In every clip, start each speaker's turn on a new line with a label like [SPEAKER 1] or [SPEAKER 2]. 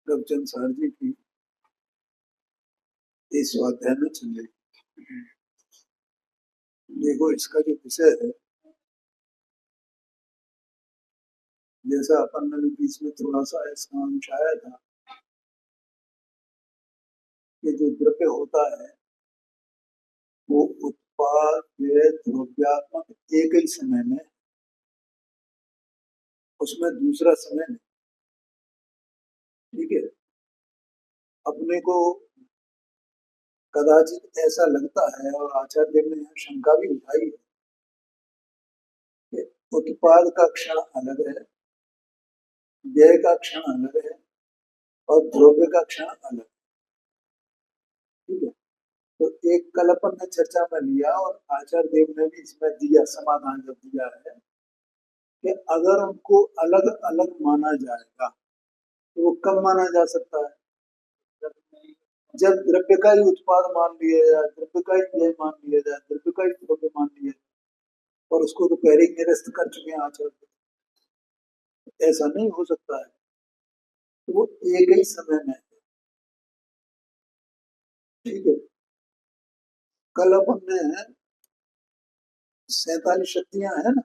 [SPEAKER 1] Ravichander sir जी की इस स्वाध्याय में चल रही। देखो इसका जो विषय है, जैसा अपन ने बीच में थोड़ा सा इसका अंशाया था कि जो द्रव्य होता है वो उत्पाद व्यय द्रव्यात्मक एक ही समय में, उसमें दूसरा समय नहीं। ठीक है, अपने को कदाचित ऐसा लगता है और आचार्य ने यहाँ शंका भी उठाई है कि उत्पाद का क्षण अलग है, व्यय का क्षण अलग है और द्रव्य का क्षण अलग है। ठीक है, तो एक कल अपन ने चर्चा में लिया और आचार्य देव ने भी इसमें दिया समाधान जब दिया है कि अगर उनको अलग अलग माना जाएगा तो वो कब माना जा सकता है? जब द्रव्य का ही उत्पाद मान लिया जाए, द्रव्य का ही व्यय मान लिया जाए, द्रव्य का ही द्रव्य मान लिया जाए, और उसको तो पहले ही निरस्त कर चुके हैं आचार्य। ऐसा नहीं हो सकता है, तो वो एक ही समय में। ठीक है, कल अपन ने 47 शक्तियां है ना,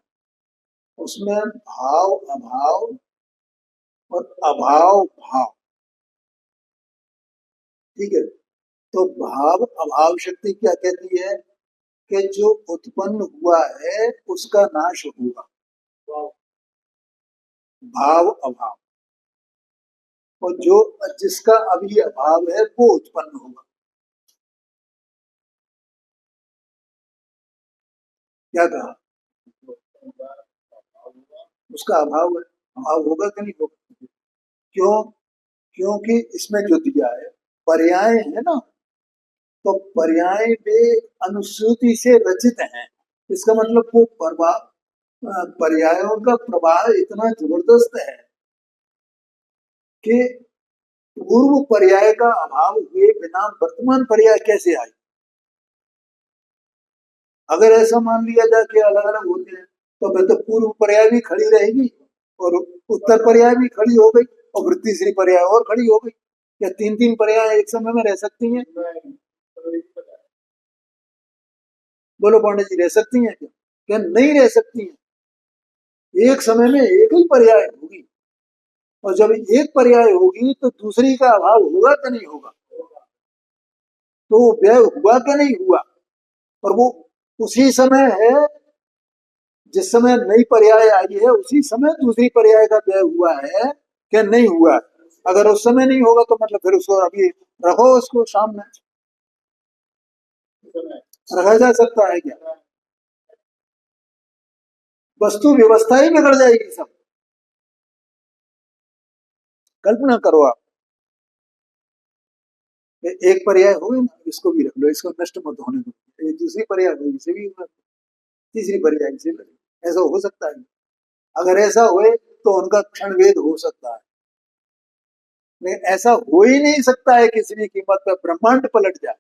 [SPEAKER 1] उसमें भाव अभाव और अभाव भाव। ठीक है, तो भाव अभाव शक्ति क्या कहती है कि जो उत्पन्न हुआ है उसका नाश होगा, भाव अभाव, और जो जिसका अभी अभाव है वो उत्पन्न होगा। क्या कहा? उसका अभाव है, अभाव होगा कि नहीं होगा? क्यों? क्योंकि इसमें जो दिया है पर्याय है ना, तो पर्याय वे अनुश्रुति से रचित हैं। इसका मतलब वो पर्यायों का प्रवाह इतना जबरदस्त है कि पूर्व पर्याय का अभाव हुए बिना वर्तमान पर्याय कैसे आए? अगर ऐसा मान लिया जाए कि अलग अलग होते हैं तो फिर तो पूर्व पर्याय भी खड़ी रहेगी और उत्तर पर्याय भी खड़ी हो गई और फिर तीसरी पर्याय और खड़ी हो गई। क्या तीन तीन पर्याय एक समय में रह सकती हैं? बोलो पांडे जी, रह सकती हैं क्या? क्या नहीं रह सकती हैं? एक समय में एक ही पर्याय होगी, और जब एक पर्याय होगी तो दूसरी का अभाव होगा कि नहीं होगा? तो व्यय हुआ कि नहीं हुआ? और वो उसी समय है जिस समय नई पर्याय आई है, उसी समय दूसरी पर्याय का व्यय हुआ है कि नहीं हुआ? अगर उस समय नहीं होगा तो मतलब फिर उसको अभी रखो, उसको शाम में रखा जा सकता है क्या? वस्तु व्यवस्था ही बिगड़ जाएगी सब। कल्पना करो आप, एक पर्याय होगी ना, इसको भी रख लो, इसको नष्ट मत होने दो, एक दूसरी पर्याय होगी, इसे भी तीसरी पर्याय से, ऐसा हो सकता है? अगर ऐसा हुए तो उनका क्षण वेद हो सकता है, लेकिन ऐसा हो ही नहीं सकता है किसी भी कीमत पर, ब्रह्मांड पलट जाए।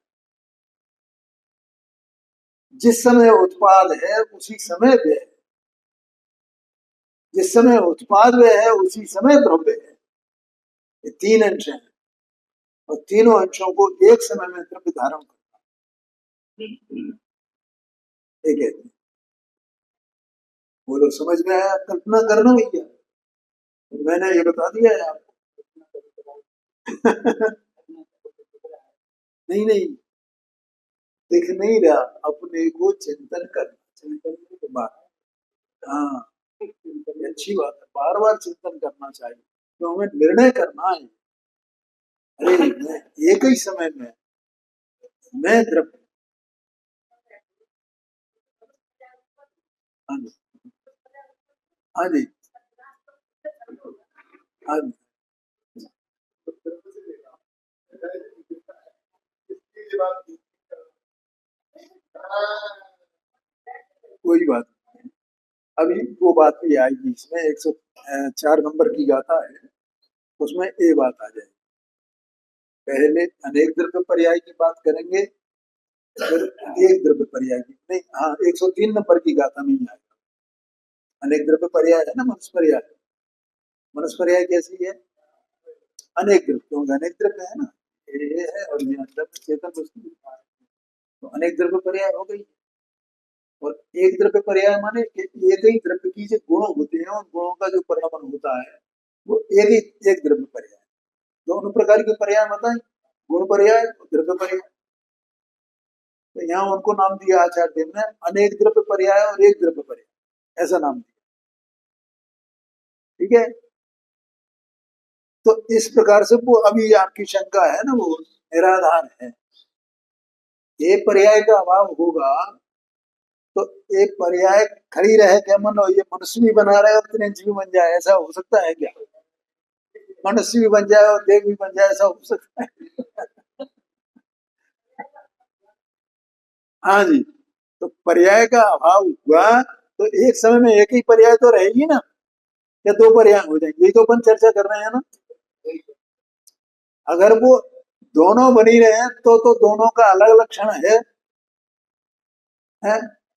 [SPEAKER 1] जिस समय उत्पाद है उसी समय व्यय है, जिस समय उत्पाद व्यय है उसी समय द्रव्य है। ये तीन अंश हैं और तीनों अंशों को एक समय में द्रव्य धारण करता है। एक है, बोलो समझ में आया? कल्पना करना भैया, मैंने ये बता दिया है आपको। नहीं नहीं, दिख नहीं रहा, अपने को चिंतन करना, चिंतन की बात। हाँ, अच्छी बात है, बार बार चिंतन करना चाहिए, तो हमें निर्णय करना है। अरे मैं एक ही समय में मैं द्रव्य। हाँ जी, हाँ जी, हाँ जी, कोई बात नहीं। अभी वो बात भी आएगी इसमें, 104 नंबर की गाथा है, उसमें ये बात आ जाएगी। पहले अनेक द्रव्य पर्याय की बात करेंगे, फिर एक द्रव्य पर्याय की नहीं, हाँ 103 नंबर की गाथा में ही आएगा। अनेक द्रव्य पर्याय है ना, मनुष्य पर्याय। मनुष्य पर्याय कैसी है? अनेक द्रव्य, क्योंकि अनेक द्रव्य है ना, ये है और ये अंदर में चेतन वस्तु, तो अनेक द्रव्य पर्याय हो गई। और एक द्रव्य पर्याय माने कि एक ही द्रव्य की जो गुण होते हैं उन गुणों का जो परिणाम होता है वो एक ही एक द्रव्य पर्याय। दोनों प्रकार के पर्याय बताएं, गुण पर्याय और द्रव्य पर्याय। तो यहाँ उनको नाम दिया आचार्य ने अनेक द्रव्य पर्याय और एक द्रव्य पर्याय, ऐसा नाम दिया। ठीक है, तो इस प्रकार से वो अभी आपकी शंका है ना, वो निराधार है। एक पर्याय का अभाव होगा तो एक पर्याय खड़ी रहे क्या, मानो ये मनुष्य भी बना रहे और इतने जीव बन जाए, ऐसा हो सकता है क्या? मनुष्य भी बन जाए और देव भी बन जाए, ऐसा हो सकता है? हाँ जी, तो पर्याय का अभाव हुआ तो एक समय में एक ही पर्याय तो रहेगी ना, या दो पर्याय हो जाएंगे, यही तो अपन चर्चा कर रहे हैं ना। अगर वो दोनों बनी रहे हैं तो दोनों का अलग अलग क्षण है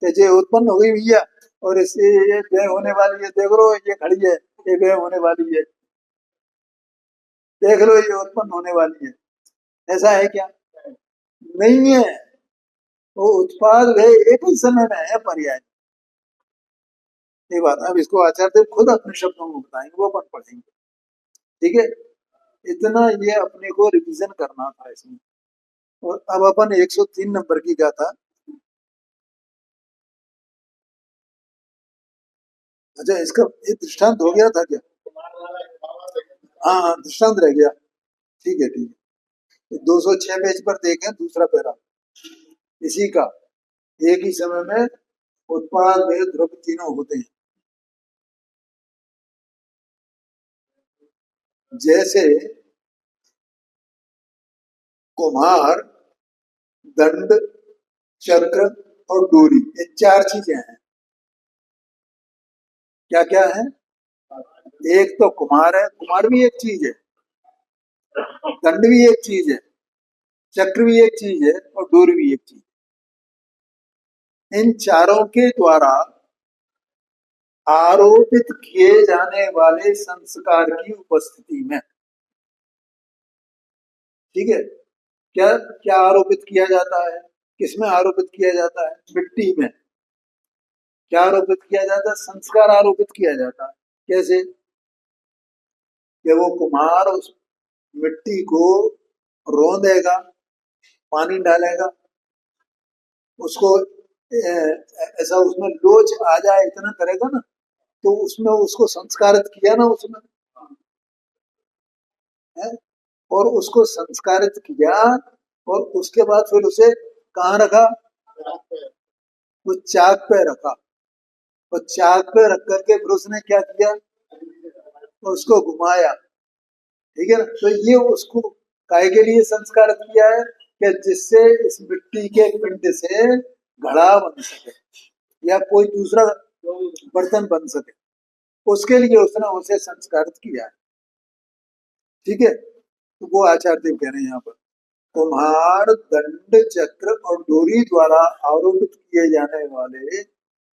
[SPEAKER 1] कि ये उत्पन्न हो गई भैया और इससे ये व्यय होने वाली है, देख लो ये खड़ी है, ये व्यय होने वाली है, देख लो ये उत्पन्न होने वाली है, ऐसा है क्या? नहीं है, वो उत्पाद व्यय एक ही समय में है पर्याय। ये बात अब इसको आचार्य खुद अपने शब्दों में बताएंगे, वो अपन पढ़ेंगे। ठीक है, इतना ये अपने को रिवीजन करना था इसमें। और अब अपन 103 नंबर की गाथा। अच्छा, इसका ये दृष्टांत हो गया था क्या? हाँ हाँ, दृष्टांत रह गया। ठीक है ठीक है, 206 पेज पर देखें दूसरा पैरा इसी का। एक ही समय में उत्पाद में द्रव्य तीनों होते हैं। जैसे कुम्हार, दंड, चक्र और डोरी, ये चार चीजें हैं। क्या क्या है? एक तो कुम्हार है, कुम्हार भी एक चीज है, दंड भी एक चीज है, चक्र भी एक चीज है और डोरी भी एक चीज है। इन चारों के द्वारा आरोपित किए जाने वाले संस्कार की उपस्थिति में, ठीक है, क्या क्या आरोपित किया जाता है? किसमें आरोपित किया जाता है? मिट्टी में। क्या आरोपित किया जाता है? संस्कार आरोपित किया जाता है। कैसे? कि वो कुम्हार उस मिट्टी को रौंदेगा, पानी डालेगा, उसको ऐसा उसमें लोच आ जाए इतना करेगा ना, तो उसमें उसको संस्कारित किया ना उसमें है, और उसको संस्कारित किया और उसके बाद फिर उसे कहाँ रखा? वो चाक पे रखा, और चाक पे रख करके फिर उसने क्या किया? उसको घुमाया। ठीक है ना, तो ये उसको काय के लिए संस्कारित किया है कि जिससे इस मिट्टी के पिंड से घड़ा बन सके या कोई दूसरा बर्तन बन सके, उसके लिए उसने उसे संस्कारित किया है। ठीक है, तो वो आचार्य देव कह रहे हैं यहाँ पर कुम्हार, दंड, चक्र और डोरी द्वारा आरोपित किए जाने वाले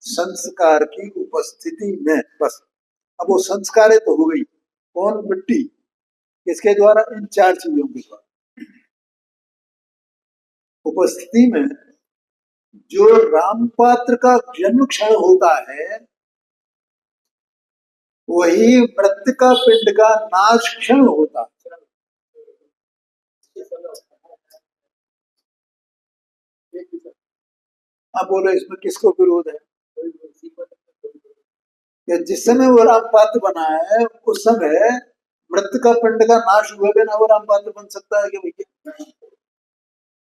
[SPEAKER 1] संस्कार की उपस्थिति में, बस अब वो संस्कारित तो हो गई। कौन? मिट्टी। किसके द्वारा? इन चार चीजों के द्वारा उपस्थिति में। जो रामपात्र का जन्म क्षण होता है वही मृत का पिंड का नाश क्षण होता है। अब बोलो इसमें किसको विरोध है? कि जिस समय वो रामपात्र बना है उस समय मृत का पिंड का नाश हुए बिना वो रामपात्र बन सकता है कि भैया?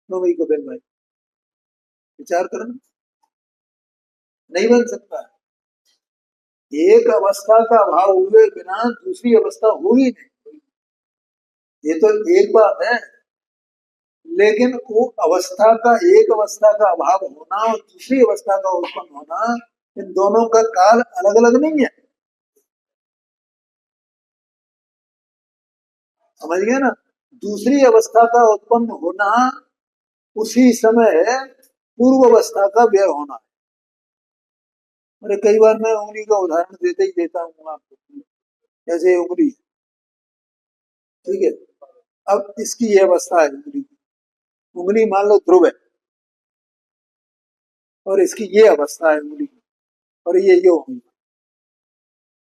[SPEAKER 1] तो भाई कबीर भाई विचार करना, नहीं बन सकता। एक अवस्था का अभाव हुए बिना दूसरी अवस्था हो ही नहीं, ये तो एक बात है। लेकिन वो अवस्था का, एक अवस्था का अभाव होना और दूसरी अवस्था का उत्पन्न होना, इन दोनों का काल अलग अलग नहीं है। समझ गए ना? दूसरी अवस्था का उत्पन्न होना उसी समय पूर्व अवस्था का व्यय होना। अरे कई बार मैं उंगली का उदाहरण देते ही देता हूँ आपको। जैसे उंगली, ठीक है। अब इसकी ये अवस्था है उंगली की। उंगली मान लो ध्रुव है और इसकी ये अवस्था है उंगली की, और ये होगी।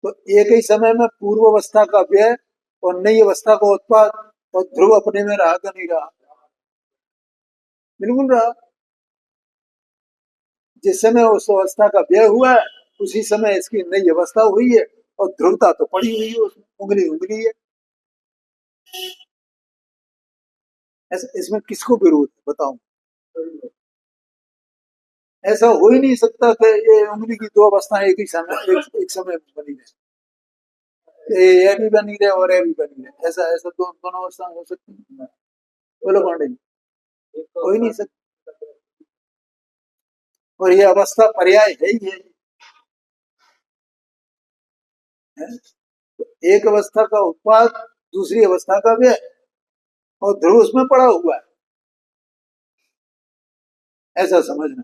[SPEAKER 1] तो एक ही समय में पूर्व अवस्था का व्यय और नई अवस्था का उत्पाद, और ध्रुव अपने में रहा का नहीं रहा? बिल्कुल रहा। जिस समय उस अवस्था का व्यय हुआ है उसी समय इसकी नई अवस्था हुई है, और ध्रुवता तो पड़ी हुई है उसमें, उंगली उंगली है। ऐसा इसमें किसको विरोध है बताओ? ऐसा हो ही नहीं सकता कि ये उंगली की दो अवस्थाएं एक ही समय एक समय में बनी रहे, ये भी बनी रहे और ये भी बनी रहे। ऐसा ऐसा दोनों अवस्था हो सकती है? बोलो पांडे जी, हो ही नहीं सकता। और ये अवस्था पर्याय है ही है। तो एक अवस्था का उत्पाद, दूसरी अवस्था का व्यय, और ध्रुव उसमें पड़ा हुआ है, ऐसा समझना।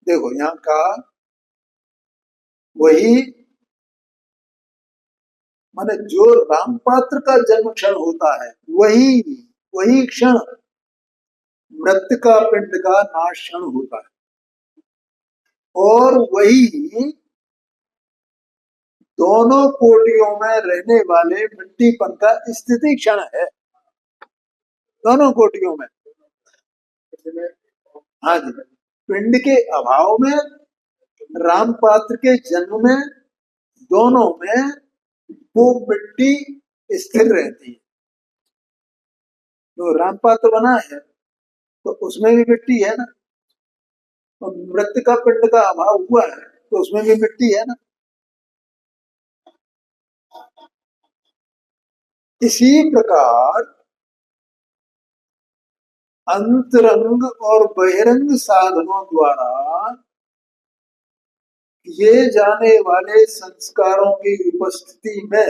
[SPEAKER 1] देखो यहाँ का वही, माने जो रामपात्र का जन्म क्षण होता है वही वही क्षण मृतिका पिंड का नाश क्षण होता है, और वही दोनों कोटियों में रहने वाले मिट्टीपन का स्थिति क्षण है, दोनों कोटियों में। हाँ जी, पिंड के अभाव में, रामपात्र के जन्म में, दोनों में वो मिट्टी स्थिर रहती है। जो रामपात्र बना है तो उसमें भी मिट्टी है ना, और मृतिका पिंड का अभाव हुआ है तो उसमें भी मिट्टी है ना। इसी प्रकार अंतरंग और बहिरंग साधनों द्वारा किए जाने वाले संस्कारों की उपस्थिति में,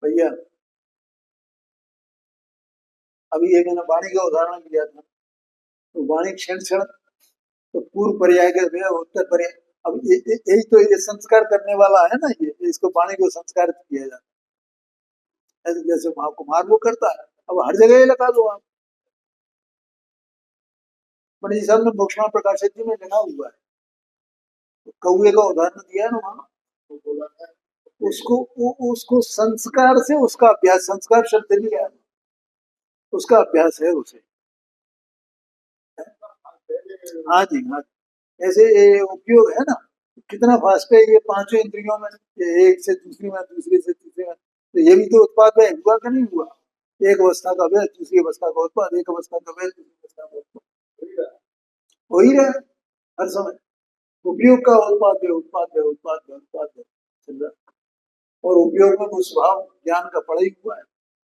[SPEAKER 1] भैया अभी ये मैंने वाणी का उदाहरण लिया था, तो वाणी क्षण क्षण, तो पूर्व पर्याय के भैया उत्तर पर्याय। अब यही तो ये संस्कार करने वाला है ना, ये इसको वाणी को संस्कार किया जाता है। जैसे कुमार वो करता है, अब हर जगह ये लगा दो आप। पंडित जी साहब ने मोक्षमा प्रकाशित जी में लिखा हुआ है, तो कौए का उदाहरण दिया है ना वहां, तो बोला है उसको उसको संस्कार से उसका अभ्यास, संस्कार शब्द लिया है, उसका अभ्यास है उसे। हाँ जी हाँ, ऐसे ये उपयोग है ना, कितना फास्ट है ये पांचों इंद्रियों में, ये एक से दूसरी में, दूसरी से तीसरी में। तो ये भी तो उत्पाद है, हुआ कि नहीं हुआ? एक अवस्था का व्यय, दूसरी अवस्था का उत्पाद, एक अवस्था का व्यय, दूसरी अवस्था का उत्पाद, हो ही रहा है हर समय। उपयोग का उत्पाद है, उत्पाद है, उत्पाद है, उत्पाद है, चल रहा है। और उपयोग में वो स्वभाव ज्ञान का पड़ा ही हुआ है,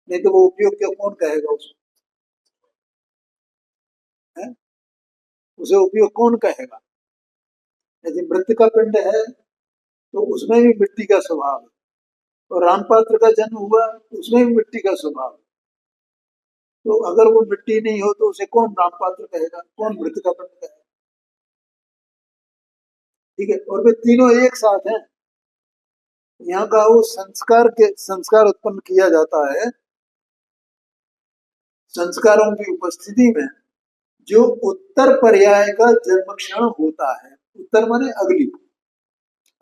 [SPEAKER 1] नहीं तो वो उपयोग क्या कौन कहेगा उसको? है? उसे उपयोग कौन कहेगा? यदि मृत्यु का पिंड है तो उसमें भी मिट्टी का स्वभाव है, और रामपात्र का जन्म हुआ तो उसमें भी मिट्टी का स्वभाव है। तो अगर वो मिट्टी नहीं हो तो उसे कौन रामपात्र कहेगा, कौन मृत्यु का पिंड कहेगा? ठीक है, और वे तीनों एक साथ हैं। यहाँ का वो संस्कार उत्पन्न किया जाता है संस्कारों की उपस्थिति में, जो उत्तर पर्याय का जन्म क्षण होता है। उत्तर माने अगली,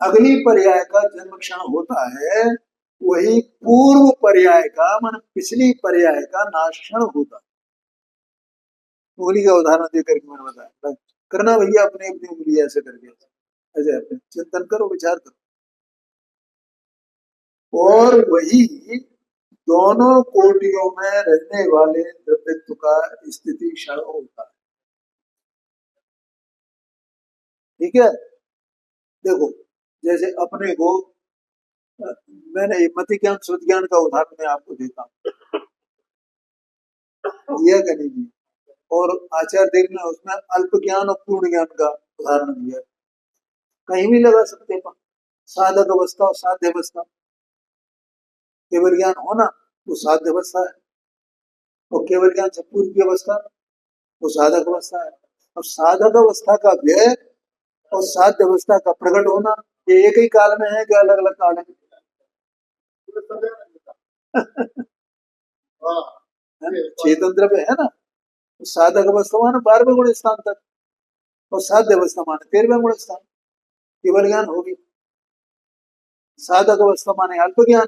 [SPEAKER 1] अगली पर्याय का जन्म क्षण होता है, वही पूर्व पर्याय का मान पिछली पर्याय का नाश क्षण होता है। उंगली का उदाहरण देकर के मैंने बताया करना भैया, अपनी अपनी उंगली ऐसे करके, ऐसे अपने चिंतन करो, विचार करो। और वही दोनों कोटियों में रहने वाले द्रव्यत्व का स्थिति क्षण होता है। ठीक है, देखो जैसे अपने को, मैंने मति ज्ञान श्रुति ज्ञान का उदाहरण मैं आपको देता हूँ, दिया का नहीं दिया, और आचार्य देव ने उसमें अल्प ज्ञान और पूर्ण ज्ञान का उदाहरण दिया। कहीं भी लगा सकते हैं, साधक अवस्था और साध्य अवस्था। केवल ज्ञान होना वो साध्य अवस्था है, और केवल ज्ञान से पूर्व की अवस्था वो साधक अवस्था है। अब साधक अवस्था का व्यय और साध्य अवस्था का प्रकट होना, ये एक ही काल में है कि अलग अलग काल में? चेतन द्रव्य है ना, तो साधक अवस्था माने 12वें गुण स्थान तक, और साध्य अवस्था माने 13वें गुण स्थान। केवल ज्ञान होगी। साधक अवस्था माने अल्प ज्ञान,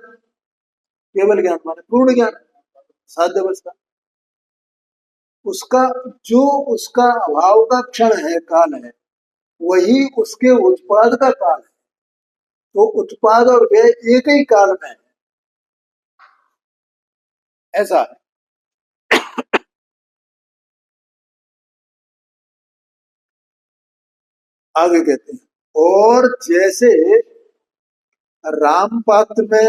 [SPEAKER 1] केवल ज्ञान माने पूर्ण ज्ञान, साध्य अवस्था। उसका जो उसका अभाव का क्षण है, काल है, वही उसके उत्पाद का काल है। तो उत्पाद और व्यय एक ही काल में है, ऐसा है। आगे कहते हैं, और जैसे राम पात्र में,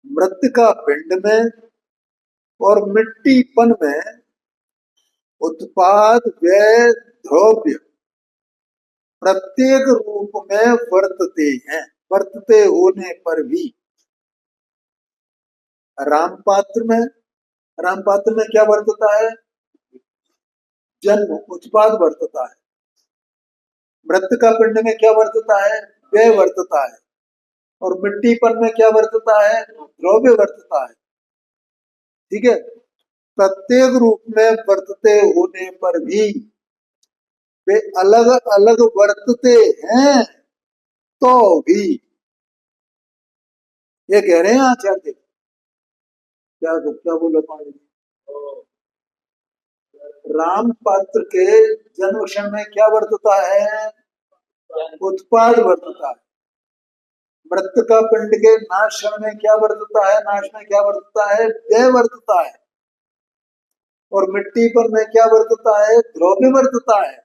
[SPEAKER 1] मृतिका पिंड में और मिट्टीपन में उत्पाद व्यय द्रव्य प्रत्येक रूप में वर्तते हैं, वर्तते होने पर भी। रामपात्र में, रामपात्र में क्या वर्तता है? जन्म उत्पाद वर्तता है। मृतिका पिंड में क्या वर्तता है? व्यय वर्तता है। और मिट्टीपन में क्या वर्तता है? द्रव्य वर्तता है। ठीक है। प्रत्येक रूप में वर्तते होने पर भी वे अलग अलग वर्तते हैं, तो भी ये कह रहे हैं आचार्य। क्या बोला पाणी? राम पात्र के जन्म क्षण में क्या वर्तता है? उत्पाद वर्तता है। मृतिका पिंड के नाश क्षण में क्या वर्तता है? नाश में क्या वर्तता है? व्यय वर्तता है। और मिट्टीपन में क्या वर्तता है? द्रव्य वर्तता है।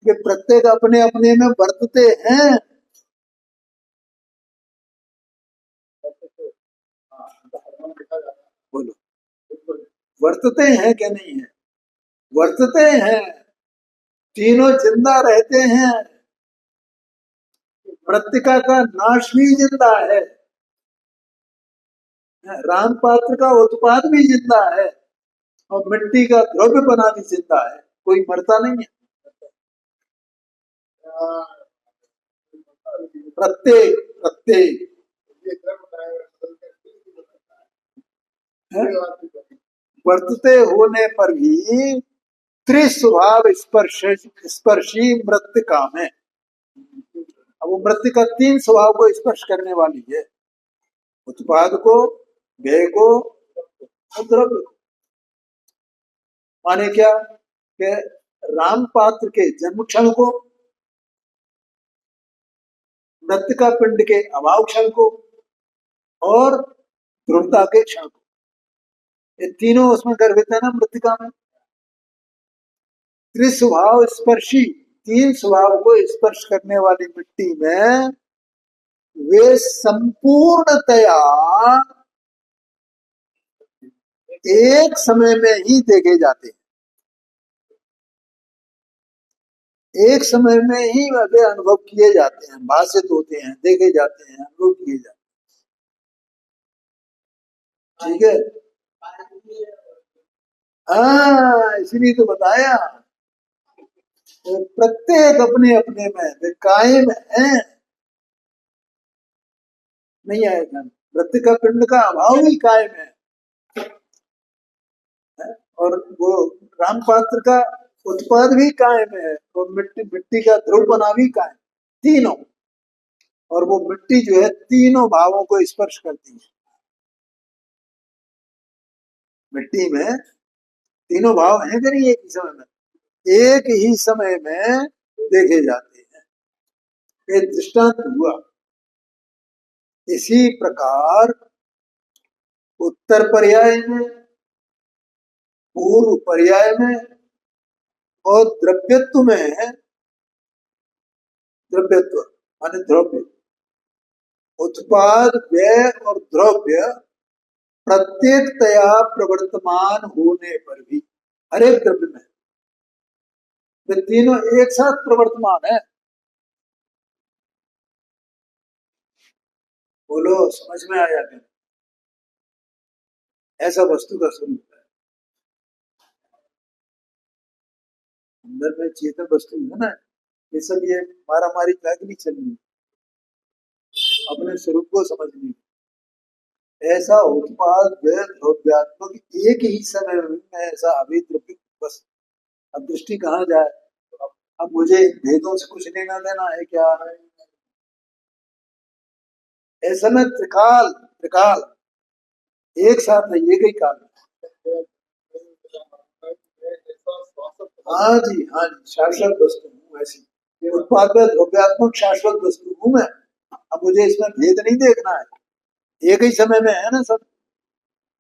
[SPEAKER 1] ये प्रत्येक अपने अपने में वर्तते हैं। बोलो, वर्तते हैं क्या नहीं है? वर्तते हैं। तीनों जिंदा रहते हैं। मृतिका का नाश भी जिंदा है, राम पात्र का उत्पाद भी जिंदा है, और मिट्टी का द्रव्य बना भी जिंदा है। कोई मरता नहीं है। प्रत्येक प्रत्येक वर्तते होने पर भी त्रिस्वभाव स्पर्श स्पर्शी मृतिका में। अब वो मृतिका तीन स्वभाव को स्पर्श करने वाली है, उत्पाद को, व्यय को और द्रव्य को। माने क्या कि राम पात्र के जन्म क्षण को, मृतिका पिंड के अभाव क्षण को, और ध्रुवता के क्षण को, ये तीनों उसमें गर्भित है ना मृतिका में। त्रिस्वभाव स्पर्शी, तीन स्वभाव को स्पर्श करने वाली मिट्टी में वे संपूर्णतया एक समय में ही देखे जाते हैं। एक समय में ही वे अनुभव किए जाते हैं, भाषित होते हैं, देखे जाते हैं, अनुभव किए जाते हैं। ठीक है। हाँ, इसलिए तो बताया, तो प्रत्येक अपने अपने में वे कायम है। नहीं आएगा, मृतिका पिंड का अभाव ही कायम है, और वो राम पात्र का उत्पाद भी कायम है, और मिट्टी मिट्टी का ध्रुव बना भी कायम, तीनों। और वो मिट्टी जो है तीनों भावों को स्पर्श करती है। मिट्टी में तीनों भाव हैं कि नहीं? एक ही समय में, एक ही समय में देखे जाते हैं। ये दृष्टांत हुआ। इसी प्रकार उत्तर पर्याय में, पूर्व पर्याय में और द्रव्यत्व में, द्रव्यत्व माने द्रव्य, उत्पाद व्यय और द्रव्य प्रत्येकतया प्रवर्तमान होने पर भी, हर एक द्रव्य में वे तीनों एक साथ प्रवर्तमान है। बोलो, समझ में आया क्या? ऐसा वस्तु का स्वरूप है। अंदर में चेतन वस्तु है ना, ये सब ये मारा मारी काहे नहीं चलनी, अपने स्वरूप को समझनी। ऐसा उत्पाद व्यय द्रव्यात्मक एक ही समय में ऐसा अभेद द्रव्य, बस। अब दृष्टि कहाँ जाए? अब मुझे भेदों से कुछ लेना देना है क्या? ऐसा में त्रिकाल त्रिकाल एक साथ है, एक ही काल। हाँ जी, हाँ जी, शाश्वत वस्तु हूँ ऐसी। ये उत्पाद में द्रव्यात्मक शाश्वत वस्तु हूँ मैं। अब मुझे इसमें भेद नहीं देखना है, एक ही समय में है ना सब,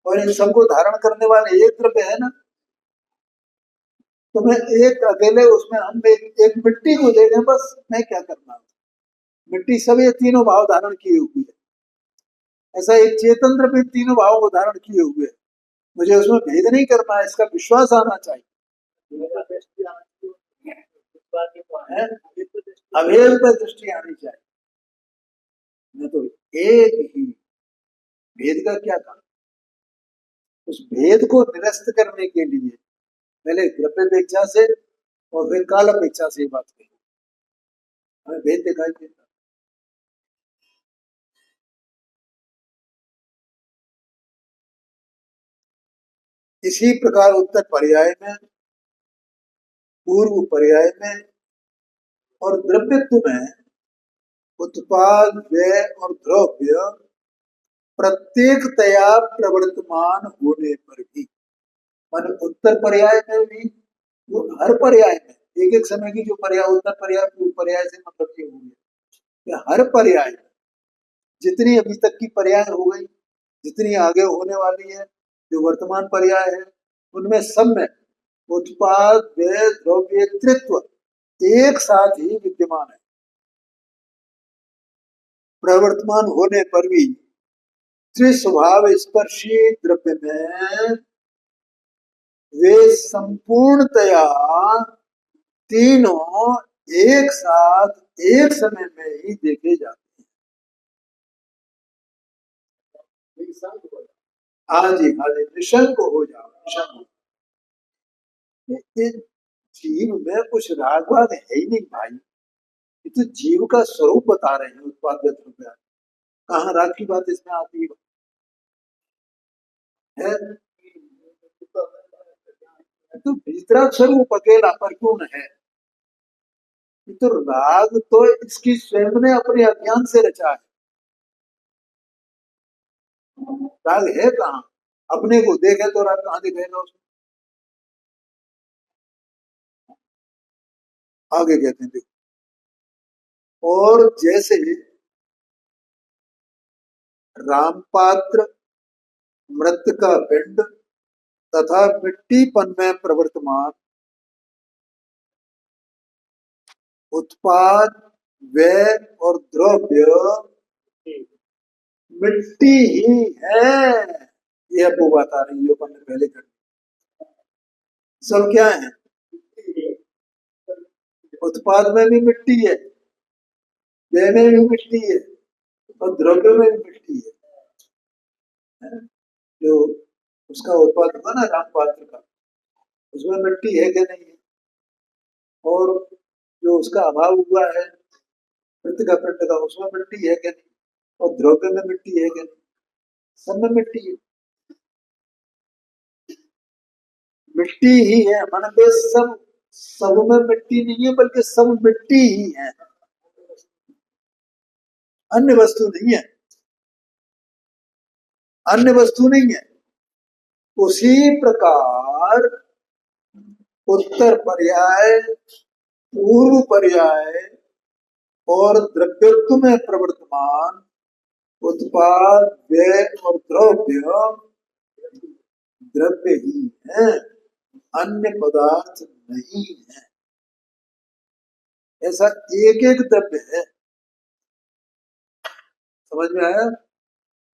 [SPEAKER 1] और इन सबको धारण करने वाले एक द्रव्य है ना। तो मैं एक अकेले उसमें हम एक मिट्टी को देखें बस, मैं क्या करना? मिट्टी सब ये तीनों भाव धारण किए हुए है, ऐसा एक चेतन द्रव्य इन तीनों भावों को धारण किए हुए है। मुझे उसमें भेद नहीं करना है, इसका विश्वास आना चाहिए। है? अभेद पर दृष्टि आनी चाहिए। मैं तो एक ही भेद का क्या काम? उस भेद को निरस्त करने के लिए पहले द्रव्यपेक्षा से और फिर काल अपेक्षा से बात कही, हमें भेद दिखाई देता। इसी प्रकार उत्तर पर्याय में, पूर्व पर्याय में और द्रव्यत्व में उत्पाद व्यय और द्रव्य प्रत्येकतया प्रवर्तमान होने पर भी, मान उत्तर पर्याय में भी, वो हर पर्याय में एक एक समय की जो पर्याय, उत्तर पर्याय पूर्व पर्याय से मतलब ये हुई है, हर पर्याय में जितनी अभी तक की पर्याय हो गई, जितनी आगे होने वाली है, जो वर्तमान पर्याय है, उनमें सब में उत्पाद व्यय द्रव्य त्रित्व एक साथ ही विद्यमान है। प्रवर्तमान होने पर भी त्रिस्वभाव स्पर्शी द्रव्य में वे संपूर्णतया तीनों एक साथ एक समय में ही देखे जाते हैं। हाँ जी, हाँ जी, निशंक हो जाओ, निशंक। जीव में कुछ राग वाग है ही नहीं भाई, ये तो जीव का स्वरूप बता रहे हैं उत्पाद द्रव्य। कहाँ राग की बात इसमें आती है? तो भीतरा स्वरूप अकेला परिपूर्ण है। ये तो राग तो इसकी स्वयं ने अपने अज्ञान से रचा है। राग है कहाँ? अपने को देखे तो राग कहाँ दिखेगा उसको? आगे कहते हैं देखो, और जैसे रामपात्र, मृत का पिंड तथा मिट्टीपन में प्रवर्तमान उत्पाद व्यय और द्रव्य मिट्टी ही है। ये अब वो बात आ रही है जो अपन ने पहले कर, सब क्या है? उत्पाद में भी मिट्टी है, व्यय में भी मिट्टी है, और द्रव्य में भी मिट्टी है। जो उसका उत्पाद हुआ ना रामपात्र का, उसमें मिट्टी है क्या नहीं है? और जो उसका अभाव हुआ है मृत का पिंड का, उसमें मिट्टी है क्या नहीं? और द्रव्य में मिट्टी है क्या नहीं? सब में मिट्टी है। मिट्टी ही है, मन के सब, सब में मिट्टी नहीं है बल्कि सब मिट्टी ही है, अन्य वस्तु नहीं है, अन्य वस्तु नहीं है। उसी प्रकार उत्तर पर्याय, पूर्व पर्याय और द्रव्यत्व में प्रवर्तमान उत्पाद व्यय और द्रव्य द्रव्य ही है, अन्य पदार्थ नहीं है। ऐसा एक एक द्रव्य है। समझ में आया?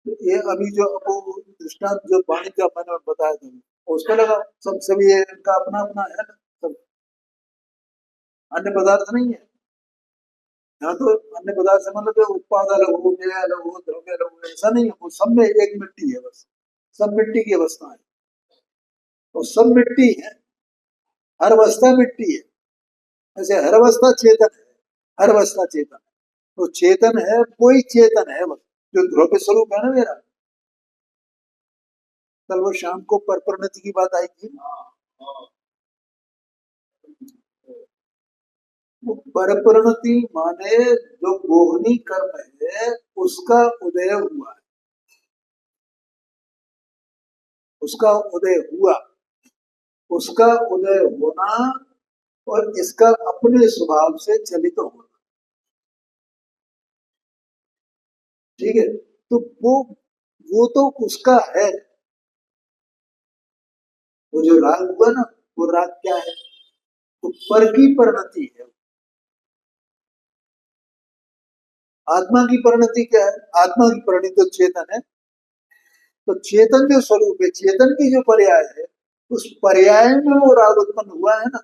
[SPEAKER 1] तो ये अभी जो वो दृष्टांत जो पानी का मैंने बताया था, उसमें लगा सब, सभी इनका अपना अपना है ना, सब अन्य पदार्थ नहीं है। यहाँ तो अन्य पदार्थ से मतलब उत्पाद अलग हो, व्यय अलग हो, द्रव्य अलग हो, ऐसा नहीं है। वो सब में एक मिट्टी है बस, सब मिट्टी की अवस्था है, और सब मिट्टी है, हर अवस्था मिट्टी है। ऐसे हर अवस्था चेतन है, हर अवस्था चेतन है। तो चेतन है, कोई चेतन है बस, जो द्रव्य स्वरूप है ना मेरा, कल वो शाम को परप्रणति की बात आई थी। वो परप्रणति माने जो मोहनी कर्म है उसका उदय हुआ है, उसका उदय हुआ, उसका उदय होना और इसका अपने स्वभाव से चलित होना। ठीक है, तो वो तो उसका है। वो जो राग हुआ ना, वो राग क्या है? तो पर की परिणति है। आत्मा की परिणति क्या है? आत्मा की परिणति तो चेतन है। तो चेतन जो स्वरूप है, चेतन की जो पर्याय है, उस पर्याय में वो राग उत्पन्न हुआ है ना।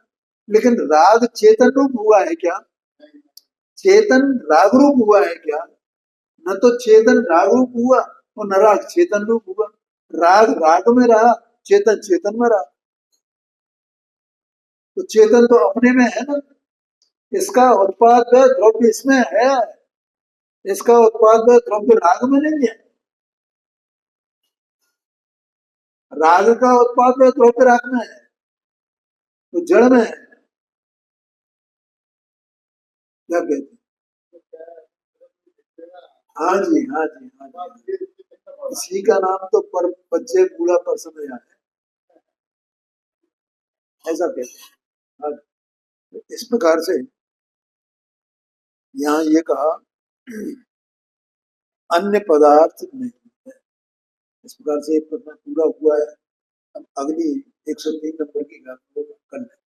[SPEAKER 1] लेकिन राग चेतन रूप हुआ है क्या? चेतन राग रूप हुआ है क्या? न तो चेतन राग रूप हुआ और न राग चेतन रूप हुआ। राग राग में रहा, चेतन चेतन में रहा। तो चेतन तो अपने में है ना, इसका उत्पाद द्रव्य इसमें है, इसका उत्पाद द्रव्य राग में नहीं है। राग का उत्पाद द्रव्य राग में है, तो जड़ में है। क्या कहते हैं? हाँ जी, हाँ जी, हाँ जी। इसी का नाम तो पर बच्चे बूढ़ा पर समझ आए, ऐसा कहते हैं। हाँ, तो इस प्रकार से यहाँ ये कहा अन्य पदार्थ नहीं है। इस प्रकार से एक प्रश्न पूरा हुआ है। अब अगली 103 नंबर की बात को कर लें।